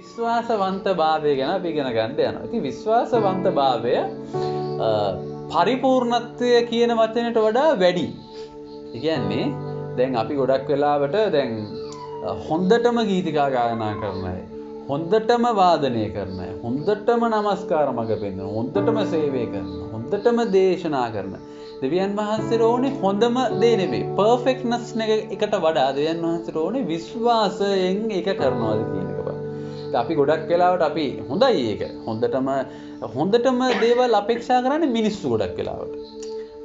විශ්වාසවන්තභාවය ගැන අපි ඉගෙන ගන්න යනවා. ඉතින් විශ්වාසවන්තභාවය පරිපූර්ණත්වය කියන වචනයට වඩා වැඩි. ඒ කියන්නේ දැන් අපි ගොඩක් වෙලාවට දැන් හොඳටම ගීතිකා ගායනා කරන අය, හොඳටම වාදනය කරන අය, හොඳටම නමස්කාර මඟ පෙන්වන, හොඳටම සේවය කරන, හොඳටම දේශනා කරන දෙවියන් වහන්සේට ඕනේ හොඳම දේ නෙවෙයි. පර්ෆෙක්ට්නස් එකට වඩා දෙවියන් වහන්සේට ඕනේ විශ්වාසයෙන් ඒක කරනවාද කියන එක බලන්න. අපි ගොඩක් වෙලාවට අපි හොඳයි ඒක. හොඳටම දේවල් අපේක්ෂා කරන්නේ මිනිස්සු ගොඩක් වෙලාවට.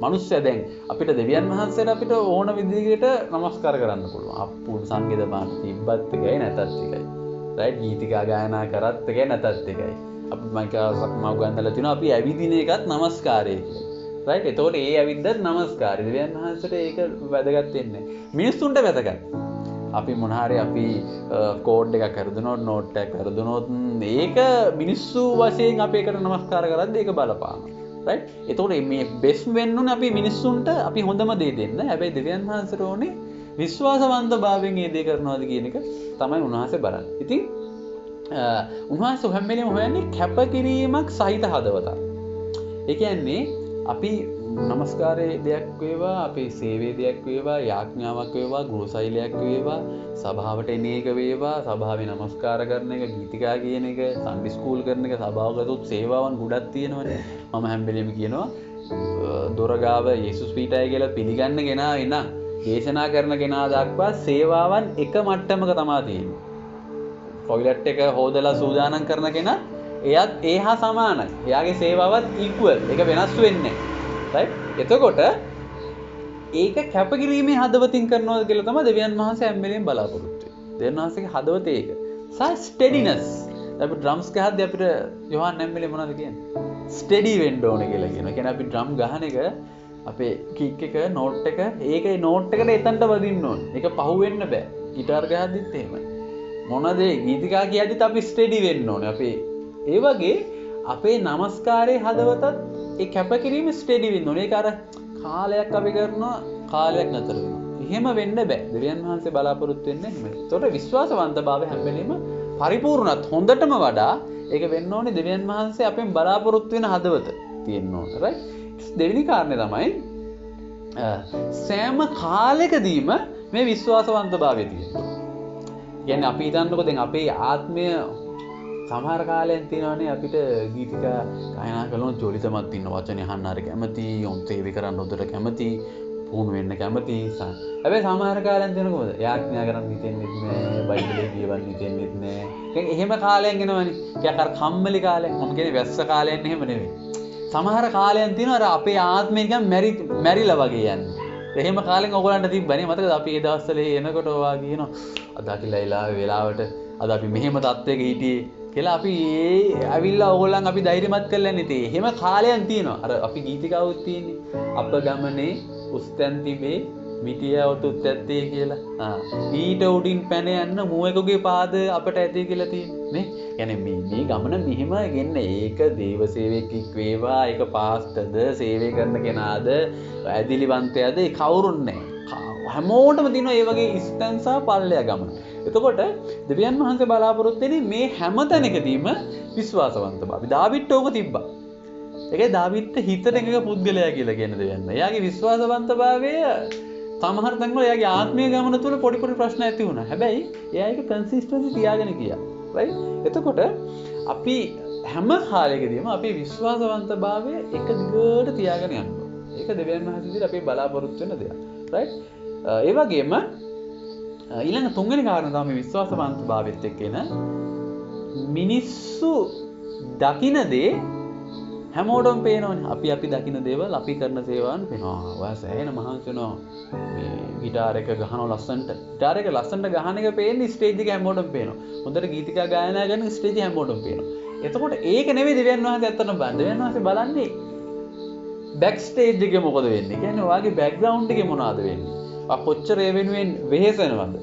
මිනිස්සු දැන් අපිට දෙවියන් වහන්සේට අපිට ඕන විදිහකට නමස්කාර කරන්න පුළුවන්. අප්පුඩ සංගීත බාන තිබ්බත් එකයි නැතත් එකයි. රයිට් ගීතිකා ගායනා කරත් එකයි නැතත් එකයි. අපි මම උගන්වලා තිනවා අපි ඇවිදින එකත් නමස්කාරය කියලා. රයිට් එතකොට ඒ ඇවිද්දත් නමස්කාරය. දෙවියන් වහන්සේට ඒක වැදගත් වෙන්නේ. මිනිස්සුන්ට වැදගත්. අපි මොනහරි අපි කෝඩ් එකක් කරදුනොත් නෝට් එකක් කරදුනොත් ඒක මිනිස්සු වශයෙන් අපි ඒකට නමස්කාර කරද්ද ඒක බලපානවා. රයිට් එතකොට මේ බෙස්ට් වෙන්න ඕනේ අපි මිනිස්සුන්ට අපි හොඳම දේ දෙන්න. හැබැයි දෙවියන් වහන්සේට ඕනේ විශ්වාසවන්තභාවයෙන් මේ දේ කරනවාද කියන එක තමයි උන්වහන්සේ බලන්නේ. ඉතින් උන්වහන්සේ හැම වෙලේම හොයන්නේ කැපකිරීමක් සහිත හදවතක්. ඒ කියන්නේ අපි නමස්කාරයේ දෙයක් වේවා, අපේ සේවයේ දෙයක් වේවා, යාඥාවක් වේවා, ගෘහසෛලයක් වේවා, සභාවට එන එක වේවා, සභාවේ නමස්කාර කරන එක, ගීතිකා කියන එක, සන්ඩේ ස්කූල් කරන එක, සභාවකටත් සේවාවන් ගොඩක් තියෙනවනේ. මම හැම වෙලේම කියනවා දොරගාව යේසුස් පීඨය කියලා පිළිගන්න කෙනා එන දේශනා කරන කෙනා දක්වා සේවාවන් එක මට්ටමක තමයි තියෙන්නේ. ටොයිලට් එක හොදලා සූදානම් කරන කෙනා එයත් ඒ හා සමානයි. එයාගේ සේවාවත් ඉක්වල්. ඒක වෙනස් වෙන්නේ නැහැ. රයිට්? එතකොට ඒක කැපකිරීමේ හදවතින් කරනවාද කියලා තමයි දෙවියන් වහන්සේ හැම වෙලේම බලාපොරොත්තු වෙන්නේ. දෙවියන් වහන්සේගේ හදවත ඒක. ස්ටෙඩිනස්. අපි ඩ්‍රම්ස් ගහද්දී අපිට යෝහන් හැම වෙලේම මොනවද කියන්නේ? ස්ටෙඩි වෙන්න ඕනේ කියලා කියනවා. කියන්නේ අපි ඩ්‍රම් ගහන එක අපේ කික් එක නෝට් එක ඒකේ නෝට් එකට එතනට වදින්න ඕනේ. ඒක පහු වෙන්න බෑ. ගිටාර් ගහද්දිත් එහෙමයි. මොනද ගීතිකා කියද්දිත් අපි ස්ටෙඩි වෙන්න ඕනේ. අපි ඒ වගේ අපේ නමස්කාරයේ හදවතත් ඒ කැපකිරීම ස්ටෙඩි වෙන්න ඕනේ. ඒක අර කාලයක් අපි කරනවා කාලයක් නතර වෙනවා. එහෙම වෙන්න බෑ. දෙවියන් වහන්සේ බලාපොරොත්තු වෙන්නේ එහෙමයි. ඒකට විශ්වාසවන්තභාවය හැම වෙලෙම පරිපූර්ණත් හොඳටම වඩා ඒක වෙන්න ඕනේ දෙවියන් වහන්සේ අපෙන් බලාපොරොත්තු වෙන හදවත තියෙන්න ඕනේ. රයිට්? දෙවෙනි කාරණේ තමයි සෑම කාලයකදීම මේ විශ්වාසවන්තභාවය තියෙනවා. කියන්නේ අපි හිතන්නකො දැන් අපේ ආත්මය සමහර කාලයන් තියෙනවානේ අපිට ගීතිකා ගායනා කරනකොට ජොලිතමත් ඉන්න වචනේ අහන්න හරි කැමති, ඔන් සේවය කරන්න හොඳට කැමති, පුහුණු වෙන්න කැමති. හැබැයි සමහර කාලයන් තියෙනකොද? යාඥා කරන්න හිතෙන්නේ නැහැ, බයිබලේ කියවන්න හිතෙන්නේ නැහැ. දැන් එහෙම කාලයන් එනවනේ. ටිකක් අර කම්මැලි කාලයක්. මම කියන්නේ වැස්ස කාලයන් එහෙම නෙවෙයි. සමහර කාලයන් තියෙනවා අර අපේ ආත්මය නිකන් මැරිලා වගේ යන්නේ. එහෙම කාලෙන් ඔයගොල්ලන්ට තිබ්බනේ මතකද අපි ඒ දවස්වල එනකොට ඔයා කියනවා අද අකිලා වෙලාවට අද අපි මෙහෙම තත්ත්වයක හිටියේ කියලා අපි ඒ ඇවිල්ලා ඕගොල්ලන් අපි ධෛර්යමත් කරලා නැති. එහෙම කාලයන් තියෙනවා. අර අපි ගීතිකාවුත් තියෙන්නේ. අප ගමනේ උස්තැන් තිබේ මිටිය ඔතුත් ඇත්තේ කියලා. ඊට උඩින් පැන යන්න මුවෙකුගේ පාද අපට ඇතේ කියලා තියෙන්නේ. නේ? කියන්නේ මේ ගමන මෙහෙම ගෙන්න ඒක දේව සේවකෙක් වේවා, ඒක පාස්ටර්ද, සේවය කරන කෙනාද, ඇදිලිවන්තයාද ඒ කවුරුත් නැහැ. හැමෝටම තියෙන ඒ වගේ ඉස්තන්සා පල්ලය ගමන. එතකොට දෙවියන් වහන්සේ බලාපොරොත්තු වෙන්නේ මේ හැම තැනකදීම විශ්වාසවන්තභාවය. දාවිඩ්ට ඕක තිබ්බා. ඒකයි දාවිඩ්ට හිතට එකක පුද්ගලයා කියලා කියන දෙයක් නෑ. එයාගේ විශ්වාසවන්තභාවය සමහර තැන්වල එයාගේ ආත්මීය ගමන තුල පොඩි ප්‍රශ්න ඇති වුණා. හැබැයි එයා ඒක කන්සිස්ටන්සි තියාගෙන ගියා. රයිට්? එතකොට අපි හැම කාලයකදීම අපේ විශ්වාසවන්තභාවය එක දිගට තියාගෙන යන්න ඕනේ. ඒක දෙවියන් වහන්සේට අපි බලාපොරොත්තු වෙන දෙයක්. රයිට්? ඒ වගේම ඊළඟ තුන්වෙනි කාරණා තමයි විශ්වාසවන්තභාවයත් එක්ක එන මිනිස්සු දකින දේ හැමෝටම පේනවනේ. අපි දකින දේවල් අපි කරන සේවාවන් පේනවා. ඔයා සෑහෙන මහන්සි වෙනවා. මේ ගිටාර් එක ගහනවා ලස්සනට. ගිටාර් එක ලස්සනට ගහන එක පේන්නේ ස්ටේජ් එකේ හැමෝටම පේනවා. හොඳට ගීතිකා ගායනා කරන ස්ටේජ් එකේ හැමෝටම පේනවා. එතකොට ඒක නෙවෙයි දෙවියන් වහන්සේ ඇත්තටම බලන්නේ. දෙවියන් වහන්සේ බලන්නේ බෑක් ස්ටේජ් එකේ මොකද වෙන්නේ? කියන්නේ ඔයාගේ බෑග්ග්‍රවුන්ඩ් එකේ මොනවද වෙන්නේ? ඔයා කොච්චර ඒ වෙනුවෙන් වෙහෙසනවද?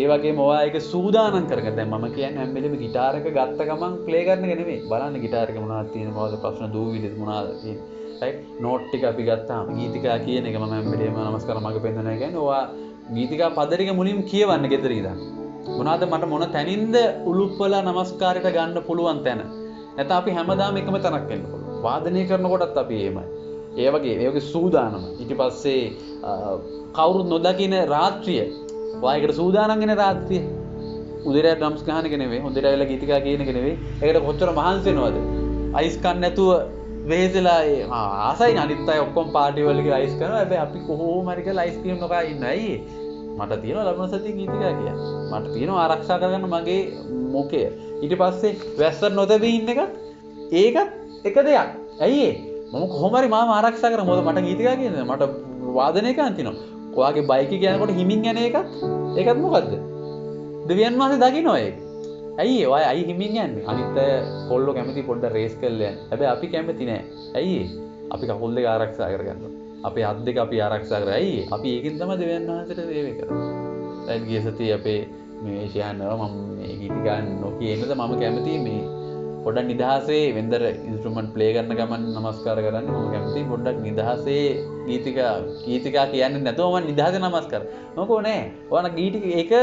ඒ වගේම ඔයා ඒක සූදානම් කරගෙන දැන් මම කියන්නේ හැම වෙලෙම ගිටාර් එක ගත්ත ගමන් ප්ලේ කරන එක නෙමෙයි. බලන්න ගිටාර් එක මොනවද තියෙනවද ප්‍රශ්න දූවිලි මොනවද තියෙන්නේ. රයිට්? නෝට් ටික අපි ගත්තාම ගීතිකා කියන එක මම හැම වෙලෙම නමස්කාර මග පෙන්නනවා කියන්නේ ඔයා ගීතිකා පද ටික මුලින්ම කියවන්න ගෙදර ඉඳන්. මොනවාද මට මොන තැනින්ද උලුප්පලා නමස්කාරයට ගන්න පුළුවන් තැන. නැත්නම් අපි හැමදාම එකම තැනක් වෙන්න පුළුවන්. වාදනය කරනකොටත් අපි එහෙමයි. ඒ වගේ සූදානම. ඊට පස්සේ කවුරුත් නොදකින රාත්‍රිය. වායකට සූදානම් වෙන රාත්‍රිය. උදේට ඩ්‍රම්ස් ගහන එක නෙවෙයි. හොඳට ඇවිල්ලා ගීතිකා කියන එක නෙවෙයි. ඒකට කොච්චර මහන්සි වෙනවද? අයිස් කන්න නැතුව වෙහෙසලා ආසයි අනිත් අය ඔක්කොම පාටි වල ගිහලා අයිස් කරනවා. හැබැයි අපි කොහොම හරි කරලා අයිස්ක්‍රීම් නොකා ඉන්නයි. ඇයි? මට තියෙනවා ලබන සතියේ ගීතිකා කියන්නේ. මට තියෙනවා ආරක්ෂා කරගන්න මගේ මොකය. ඊට පස්සේ වැස්සට නොතැබී ඉන්න එකත් ඒකත් එක දෙයක්. ඇයි ඒ? මම කොහොම හරි මාව ආරක්ෂා කරා. මොකද මට ගීතිකා කියන්නේ මට වාදනය කරන්න තියෙනවා. ඔයාගේ බයික් එක යනකොට හිමින් යන ඒකත් මොකද්ද? දෙවියන් වහන්සේ දකින්න ඒක. ඇයි ඒ? ඔය අයි හිමින් යන්නේ. අනිත් අය කොල්ලෝ කැමති පොඩ්ඩක් රේස් කරලා යන්න. හැබැයි අපි කැමති නෑ. ඇයි ඒ? අපි කකුල් දෙක ආරක්ෂා කරගන්නවා. අපේ අත් දෙක අපි ආරක්ෂා කරා. ඇයි ඒ? අපි ඒකෙන් තමයි දෙවියන් වහන්සේට සේවය කරන්නේ. දැන් ගිය සතියේ අපේ මේ ශානව මම මේ ගීතිකා නොකියනද මම කැමති මේ පොඩ්ඩක් නිදහසේ වෙන්දර ඉන්ස්ට්‍රුමන්ට් ප්ලේ කරන ගමන් නමස්කාර කරන්න මම කැමති පොඩ්ඩක් නිදහසේ ගීතිකා කියන්නේ නැතුව මම නිදහසේ නමස්කාර. මොකෝ නෑ. ඔයාලා ගීතික ඒක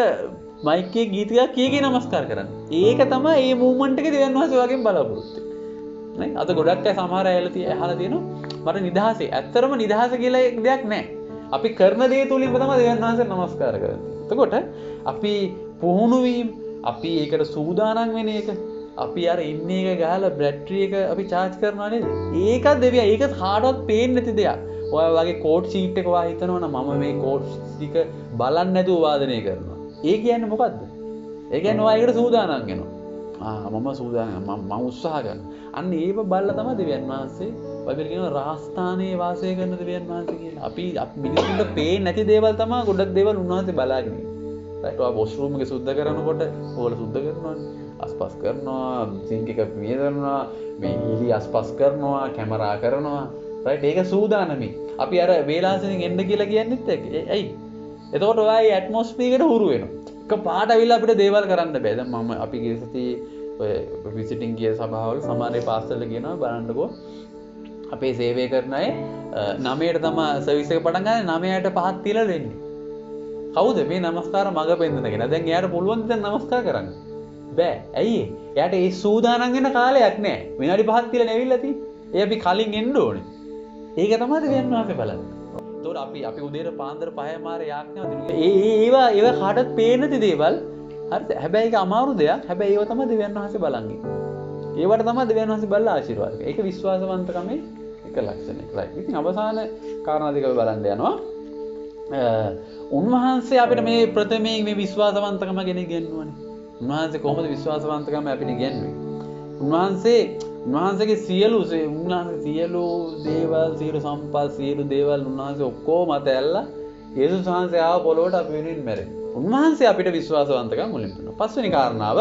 මයික් එකේ ගීතිකා කීකේ නමස්කාර කරන්න. ඒක තමයි මේ මූවමන්ට් එකේ දෙවියන් වහන්සේ වගේම බලාපොරොත්තු වෙන්නේ. නේ? අද ගොඩක් අය සමහර අය අහලා තියෙනවා මට නිදහසේ. ඇත්තරම නිදහස කියලා දෙයක් නෑ. අපි කරන දේ තුලින්ම තමයි දෙවියන් වහන්සේ නමස්කාර කරන්නේ. එතකොට අපි පුහුණු වීම, අපි ඒකට සූදානම් වෙන එක, අපි අර ඉන්න එක ගහලා බැටරි එක අපි charge කරනවා නේද? ඒකත් දෙවියන් ඒක කාටවත් පේන්නේ නැති දෙයක්. ඔය වගේ කෝඩ් ෂීට් එක වා හිතනවා නම් මම මේ කෝඩ් ටික බලන්නේ නැතුව වාදනය කරනවා. ඒ කියන්නේ මොකද්ද? ඒ කියන්නේ ඔයා ඒකට සූදානම් වෙනවා. මම සූදානම් මම උත්සාහ කරනවා. අන්න ඒව බලලා තමයි දෙවියන් වහන්සේ බයිබල් කියනවා රාස්ථානයේ වාසය කරන දෙවියන් වහන්සේ කියලා. අපි මිනිස්සුන්ට පේන්නේ නැති දේවල් තමයි ගොඩක් දේවල් උන්වහන්සේ බලාගෙන ඉන්නේ. රයිට් ඔයා වොෂ්රූම් එක සුද්ධ කරනකොට ඕල සුද්ධ කරනවානේ. අස්පස් කරනවා, සිංක් එක පියදරනවා, මේ ඉලි අස්පස් කරනවා, කැමරා කරනවා. රයිට් ඒක සූදානමයි. අපි අර වේලාසෙන් එන්න කියලා කියන්නෙත් ඇයි? එතකොට ඔයයි ඇට්මොස්ෆියර් එකට හුරු වෙනවා. එක පාට අවිලා අපිට දේවල් කරන්න බෑ. දැන් මම අපි ගිය සතියේ ඔය විසිටින් ගිය සභාවල සමහරේ පාස්ටර්ලා කියනවා බලන්නකෝ අපේ සේවය කරන අය 9ට තමයි සර්විස් එක පටන් ගන්නේ 9ට 5ක් තියලා දෙන්නේ. කවුද මේ නමස්කාර මග පෙන්නන කෙනා? දැන් එයාට පුළුවන් දැන් නමස්කාර කරන්න. බෑ. ඇයි? එයාට ඒ සූදානම් වෙන කාලයක් නෑ. විනාඩි 5ක් තියලා නැවිලා තියෙන්නේ. ඒ අපි කලින් එන්න ඕනේ. ඒක තමයි දෙවියන් වහන්සේ බලන්නේ. එතකොට අපි උදේට පාන්දර 5 මාර යාඥා දෙනවා. ඒවා කාටවත් පේන්නේ නැති දේවල්. හරිද? හැබැයි ඒක අමාරු දෙයක්. හැබැයි ඒව තමයි දෙවියන් වහන්සේ බලන්නේ. ඒවට තමයි දෙවියන් වහන්සේ බලලා ආශිර්වාද කරන්නේ. ඒක විශ්වාසවන්තකමේ එක ලක්ෂණයක්. රයිට්. ඉතින් අවසාන කාරණා දෙක බලන්න යනවා. උන්වහන්සේ අපිට මේ ප්‍රථමයෙන් මේ විශ්වාසවන්තකම ගැන ඉගෙනුවානේ. උන්වහන්සේ කොහොමද විශ්වාසවන්තකම අපිට ඉගෙනුවේ? උන්වහන්සේගේ සියලු දේවල්, සියලු සම්පත්, සියලු දේවල් උන්වහන්සේ ඔක්කොම අතහැරලා යේසුස් වහන්සේ ආව පොළොවට අපි වෙනුවෙන් මැරෙන්න. උන්වහන්සේ අපිට විශ්වාසවන්තකම මුලින් දුන්නා. පස්වෙනි කාරණාව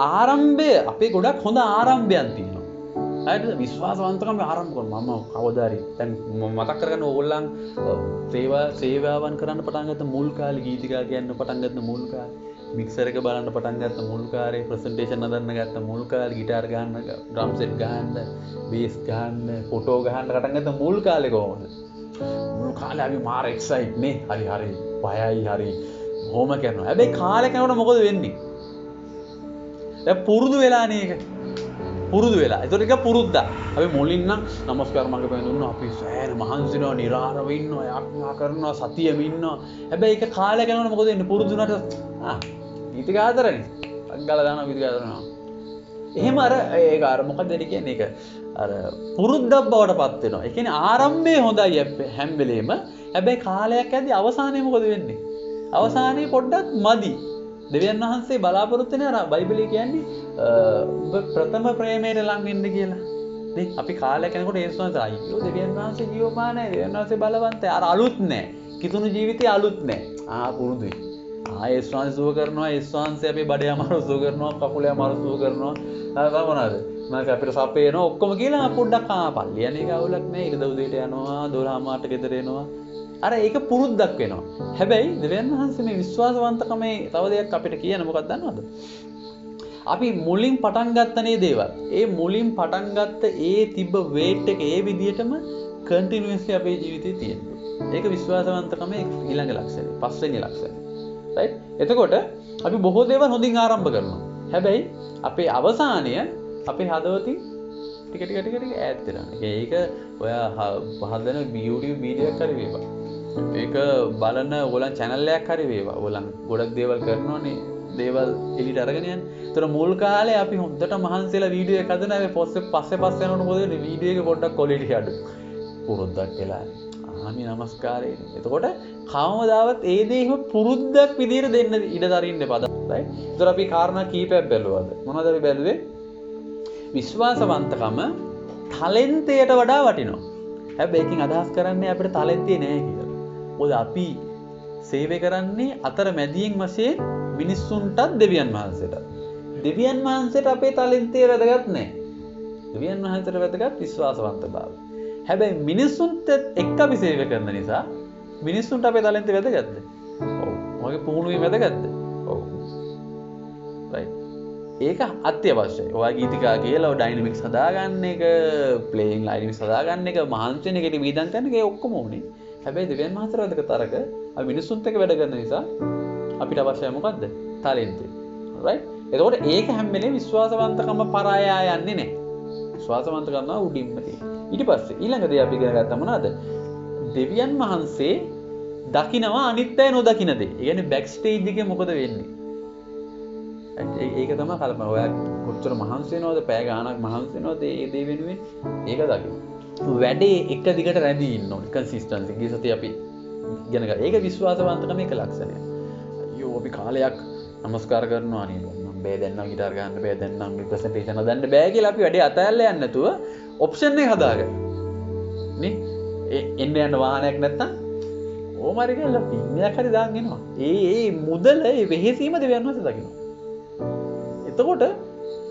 ආරම්භය අපේ ගොඩක් හොඳ ආරම්භයන් තියෙනවා. හරිද? විශ්වාසවන්තකම ආරම්භ කරනවා. මම කවදා හරි දැන් මතක් කරගන්න ඕගොල්ලන් සේවාවන් කරන්න පටන් ගත්ත මුල් කාලේ ගීතිකා කියන්න පටන් ගත්ත මුල් කාලේ මික්සර් එක බලන්න පටන් ගත්ත මුල් කාලේ ප්‍රසන්ටේෂන් හදන්න ගත්ත මුල් කාලේ ගිටාර් ගහන්න ඩ්‍රම් සෙට් ගහන්න බේස් ගහන්න ෆොටෝ ගහන්න පටන් ගත්ත මුල් කාලේ කොහොමද? මුල් කාලේ අපි මාර එක්සයිට් නේ. හරි බයයි හරි මොහොම කරනවා. හැබැයි කාලේ යනකොට මොකද වෙන්නේ? දැන් පුරුදු වෙලානේ ඒක. පුරුදු වෙලා. ඒතකොට ඒක පුරුද්දක්. අපි මුලින් නම් නමස්කාර මඟ පෙන්නුනා අපි සෑහෙන මහන්සි වෙනවා, නිරාරව ඉන්නවා, යාඥා කරනවා, සතියෙම ඉන්නවා. හැබැයි ඒක කාලය යනකොට මොකද වෙන්නේ? පුරුදු වුණාට ගීතිකා ආදරනේ. අග්ගලා දානවා ගීතිකා ආදරනවා. එහෙම ඒක මොකද කියන්නේ ඒක අර පුරුද්දක් බවට පත් වෙනවා. ඒ කියන්නේ ආරම්භයේ හොඳයි හැම වෙලේම. හැබැයි කාලයක් යද්දී අවසානයේ මොකද වෙන්නේ? අවසානයේ පොඩ්ඩක් මදි. දෙවියන් වහන්සේ බලාපොරොත්තු වෙන අර බයිබලයේ කියන්නේ ඔබ ප්‍රථම ප්‍රේමයට ලං වෙන්න කියලා. නේ අපි කාලයක් යනකොට යේසුස් වහන්සේ අයියෝ දෙවියන් වහන්සේ ජීවමානයි. දෙවියන් වහන්සේ බලවන්තයි. අර අලුත් නැහැ. කිතුණු ජීවිතේ අලුත් නැහැ. පුරුදුයි. යේසුස් වහන්සේ සුව කරනවා. යේසුස් වහන්සේ අපේ බඩේ අමාරු සුව කරනවා. කකුලේ අමාරු සුව කරනවා. මොනවාද? මම අපිට සපේනවා ඔක්කොම කියලා පොඩ්ඩක් පල්ලිය යන්නේ කවුලක් නැහැ. ඊට දවුදේට යනවා 12 මාට ගෙදර එනවා. අර ඒක පුරුද්දක් වෙනවා. හැබැයි දෙවියන් වහන්සේ මේ විශ්වාසවන්තකමේ තව දෙයක් අපිට කියන මොකක්ද දන්නවද? අපි මුලින් පටන් ගත්තනේ දේවල්. ඒ මුලින් පටන් ගත්ත ඒ තිබ්බ වේට් එක ඒ විදිහටම කන්ටිනියස්ලි අපේ ජීවිතේ තියෙනවා. ඒක විශ්වාසවන්තකමේ ඊළඟ ලක්ෂණය. පස්වෙනි ලක්ෂණය. right? එතකොට අපි බොහෝ දේවල් හොඳින් ආරම්භ කරනවා. හැබැයි අපේ අවසානය අපේ හදවතින් ටික ඈත් වෙනවා. ඒක ඔයා හදන YouTube වීඩියෝ එකක් හරි වේවා. ඒක බලන ඔයගොල්ලන් channel එකක් හරි වේවා. ඔයගොල්ලන් ගොඩක් දේවල් කරනෝනේ. දේවල් එලිට අරගෙන යන්නේ. ඒතර මුල් කාලේ අපි හොඳට මහන්සිලා වීඩියෝ එක හදනවා. ඒ පස්සේ යනකොට මොකද වෙන්නේ? වීඩියෝ එක පොඩ්ඩක් ක්වොලිටි අඩු. පුරුද්දක් වෙලා. ආමි නමස්කාරේ. එතකොට කවමදාවත් ඒ දේම පුරුද්දක් විදියට දෙන්න ඉඩ දරින්න එපා. right? ඒතර අපි කාරණා කීපයක් බැලුවාද? මොනවද අපි බැලුවේ? විශ්වාසවන්තකම ටැලන්ටයට වඩා වටිනවා. හැබැයි ඒකෙන් අදහස් කරන්නේ අපිට ටැලන්ටේ නැහැ කියලා. මොකද අපි සේවය කරන්නේ අතර මැදියෙන් වශයෙන් මිනිස්සුන්ටත් දෙවියන් වහන්සේට. දෙවියන් වහන්සේට අපේ ටැලන්ටය වැදගත් නැහැ. දෙවියන් වහන්සේට වැදගත් විශ්වාසවන්තභාවය. හැබැයි මිනිස්සුන්ට එක්ක අපි සේවය කරන නිසා මිනිස්සුන්ට අපේ ටැලන්ටය වැදගත්ද? ඔව්. ඔයගේ පුහුණුවීම වැදගත්ද? ඔව්. right. ඒක අත්‍යවශ්‍යයි. ඔයා ගීතිකා කියලා ඔය ඩයිනමික්ස් හදාගන්න එක, ප්ලේයින් ඩයිනමික්ස් හදාගන්න එක, මහන්සි වෙන එකට වීදම් කරන එක ඔක්කොම ඕනේ. හැබැයි දෙවියන් වහන්සේට වැදගත් අරක අපි මිනිස්සුන්ට එක්ක වැඩ කරන නිසා අපිට අවශ්‍යයි මොකද්ද? ටැලන්ටය. right? එතකොට ඒක හැම වෙලේම විශ්වාසවන්තකම පරායා යන්නේ නැහැ. විශ්වාසවන්තකම උඩින්ම තියෙනවා. ඊට පස්සේ ඊළඟ දේ අපි ඉගෙන ගත්තා මොනවද? දෙවියන් වහන්සේ දකිනවා අනිත් අය නොදකින දේ. ඒ කියන්නේ බෑක් ස්ටේජ් එකේ මොකද වෙන්නේ? ඒක තමයි කල්පනා. ඔයා කොච්චර මහන්සි වෙනවද? පැය ගාණක් මහන්සි වෙනවද මේ දේ වෙනුවෙන්? ඒක දකින්න. වැඩේ එක දිගට රැඳී ඉන්න ඕනේ. කන්සිස්ටන්සි. ගිය සතිය අපි ඉගෙන ගත්තා. ඒක විශ්වාසවන්තකම එක ලක්ෂණය. අයියෝ අපි කාලයක් නමස්කාර කරනවා නේද? මම බෑ දැන් නම් ගිටාර ගන්න බෑ දැන් නම් ප්‍රසන්ටේෂන් හදන්න බෑ කියලා අපි වැඩේ අතහැරලා යන්නේ නැතුව ඔප්ෂන් එක හදාගන්න. නේ? එන්න යන වාහනයක් නැත්තම් ඕමාරි කියලා පින්නයක් හරි දාන් එනවා. ඒ මුදල ඒ වෙහෙසීම දෙවියන් වහන්සේ දකිනවා. එතකොට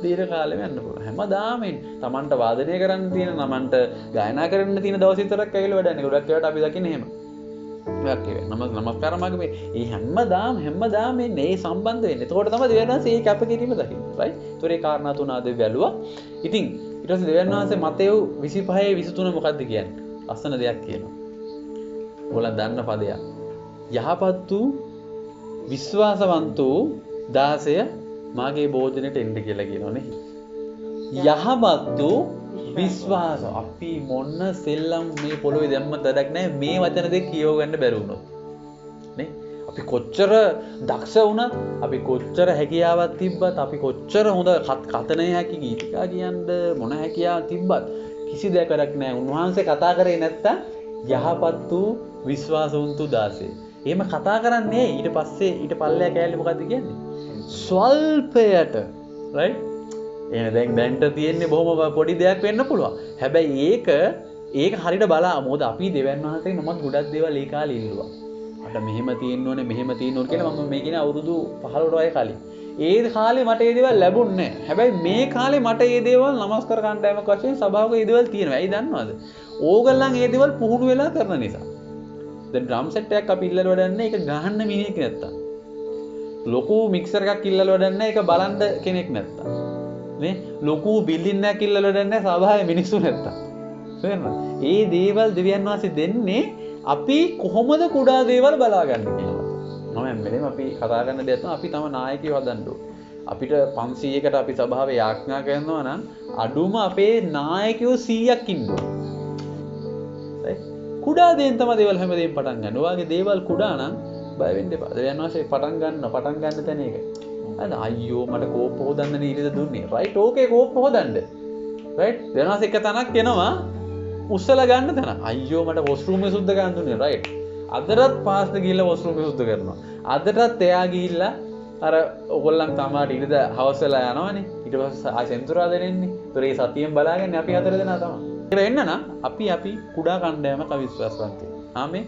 දීර්ඝ කාලෙම යන්න පුළුවන්. හැමදාම තමන්ට වාදනය කරන්න තියෙන, තමන්ට ගායනා කරන්න තියෙන දවස් විතරක් ඇවිල්ලා වැඩන්නේ. ගොඩක් ඒවාට අපි දකින්නේ එහෙම. එකක් ඒක. නමස්කාර මාගේ මේ හැමදාම මේ සම්බන්ධ වෙන්නේ. එතකොට තමයි දෙවියන් වහන්සේ ඒ කැපකිරීම දකින්නේ. right? ඒතොර ඒ කාරණා තුන ආද බැලුවා. ඉතින් ඊට පස්සේ දෙවියන් වහන්සේ මතේව් 25:23 මොකද්ද කියන්නේ? අසන දෙයක් කියනවා. ඔයාලා දන්න පදයක්. යහපත් වූ විශ්වාසවන්ත වූ 16 මාගේ භෝජනෙට එන්න කියලා කියනෝනේ. යහපත් වූ විශ්වාස. අපි මොන සෙල්ලම් මේ පොළොවේ දැම්මත් වැඩක් නැහැ මේ වචන දෙක කියව ගන්න බැරි වුණොත්. නේ? අපි කොච්චර දක්ෂ වුණත්, අපි කොච්චර හැකියාවක් තිබ්බත්, අපි කොච්චර හොඳ කතනය හැකි ගීතිකා කියන්න මොන හැකියාවක් තිබ්බත් කිසි දෙයක් වැඩක් නැහැ. උන්වහන්සේ කතා කරේ නැත්තම් යහපත් වූ විශ්වාසවන්ත 16. එහෙම කතා කරන්නේ ඊට පස්සේ ඊට පල්ලෙය කෑල්ලේ මොකද්ද කියන්නේ? ස්වල්පයට. right? එහෙනම් දැන්ට තියෙන්නේ බොහොම පොඩි දෙයක් වෙන්න පුළුවන්. හැබැයි ඒක හරියට බලා මොකද අපි දෙවියන් වහන්සේගෙන් නමත් ගොඩක් දේවල් ඒ කාලේ ඉල්ලුවා. අට මෙහෙම තියෙන්න ඕනේ මෙහෙම තියෙන්න ඕනේ කියලා මම මේ කියන අවුරුදු 15ට වගේ කලින්. ඒ කාලේ මට ඒ දේවල් ලැබුණේ නැහැ. හැබැයි මේ කාලේ මට ඒ දේවල් නමස්කාර කණ්ඩායමක් වශයෙන් සභාවක ඒ දේවල් තියෙනවා. ඇයි දන්නවද? ඕගොල්ලන් ඒ දේවල් පුහුණු වෙලා කරන නිසා. දැන් ඩ්‍රම් සෙට් එකක් අපි ඉල්ලලා වඩන්නේ ඒක ගහන්න මිනිහෙක් නැත්තම්. ලොකු මික්සර් එකක් ඉල්ලලා වඩන්නේ ඒක බලන්න කෙනෙක් නැත්තම්. නේ? ලොකු බිල්ඩින් එකක් ඉල්ලලා වඩන්නේ සභාවේ මිනිස්සු නැත්තම්. තේරෙනවද? ඒ දේවල් දෙවියන් වහන්සේ දෙන්නේ අපි කොහොමද කුඩා දේවල් බලාගන්නේ කියලා. මම හැමදේම අපි කතා කරන දේ තමයි අපි තම නායකයෝ හදන්න ඕනේ. අපිට 500කට අපි සභාවේ යාඥා කරනවා නම් අඩුම අපේ නායකයෝ 100ක් ඉන්න ඕනේ. කුඩා දේෙන් තමයි දේවල් හැමදේම පටන් ගන්න. ඔයාගේ දේවල් කුඩා නම් බය වෙන්න එපා. දෙවියන් වහන්සේ පටන් ගන්න තැන ඒක. අයියෝ මට කෝප්ප හොදන්න නීරිද දුන්නේ. right? ඕකේ කෝප්ප හොදන්න. right? දෙවියන් වහන්සේ එක තැනක් එනවා උස්සලා ගන්න තැන. අයියෝ මට වොෂ්රූම් එක සුද්ධ කරන්න දුන්නේ. right? අදටත් පාස්ට ගිහිල්ලා වොෂ්රූම් එක සුද්ධ කරනවා. අදටත් එයා ගිහිල්ලා අර ඔයගොල්ලන් තමාට ඉරිද හවස් වෙලා යනවනේ. ඊට පස්සේ ආයෙ සෙන්සුරාදා දෙන්නේ. ඒතර ඒ සතියෙන් බලාගන්නේ අපි හතර දෙනා තමයි. ඒක වෙන්න නම් අපි කුඩා කණ්ඩායමක අවිශ්වාසවන්තයෝ. ආමේ